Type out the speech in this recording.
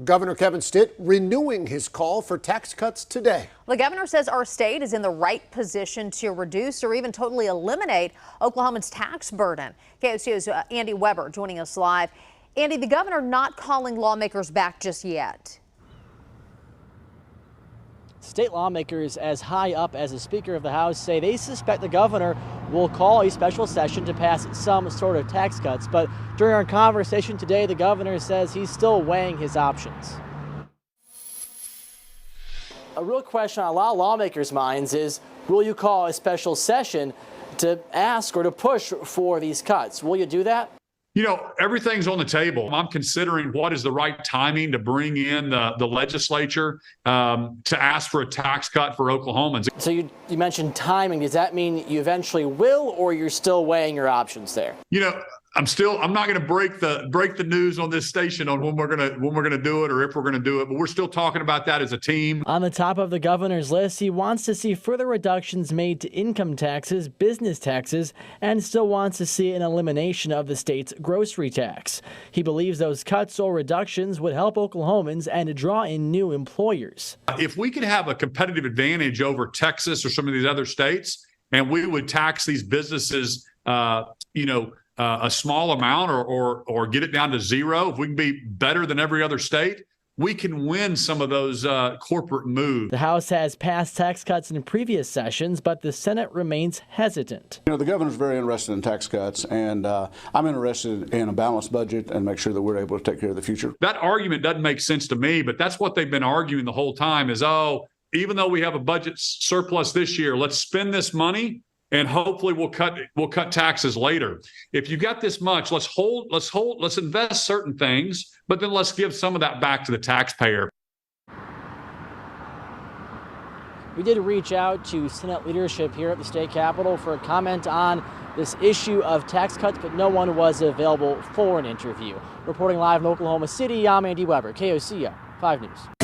Governor Kevin Stitt renewing his call for tax cuts today. The governor says our state is in the right position to reduce or even totally eliminate Oklahoma's tax burden. KOCO's Andy Weber joining us live. Andy, the governor not calling lawmakers back just yet. State lawmakers as high up as the Speaker of the House say they suspect the governor will call a special session to pass some sort of tax cuts. But during our conversation today, the governor says he's still weighing his options. A real question on a lot of lawmakers' minds is, will you call a special session to ask or to push for these cuts? Will you do that? You know, everything's on the table. I'm considering what is the right timing to bring in the legislature to ask for a tax cut for Oklahomans. So you mentioned timing. Does that mean you eventually will, or you're still weighing your options there? You know, I'm not going to break the news on this station on when we're going to do it or if we're going to do it, but we're still talking about that as a team. On the top of the governor's list, he wants to see further reductions made to income taxes, business taxes, and still wants to see an elimination of the state's grocery tax. He believes those cuts or reductions would help Oklahomans and draw in new employers. If we could have a competitive advantage over Texas or some of these other states, and we would tax these businesses, a small amount or get it down to zero, if we can be better than every other state, we can win some of those corporate moves. The House has passed tax cuts in previous sessions, but the Senate remains hesitant. You know, the governor's very interested in tax cuts, and I'm interested in a balanced budget and make sure that we're able to take care of the future. That argument doesn't make sense to me, but that's what they've been arguing the whole time is, even though we have a budget surplus this year, let's spend this money and hopefully we'll cut taxes later. If you got this much, let's invest certain things, but then let's give some of that back to the taxpayer. We did reach out to Senate leadership here at the state capitol for a comment on this issue of tax cuts, but no one was available for an interview. Reporting live in Oklahoma City, I'm Andy Weber, KOCO 5 News.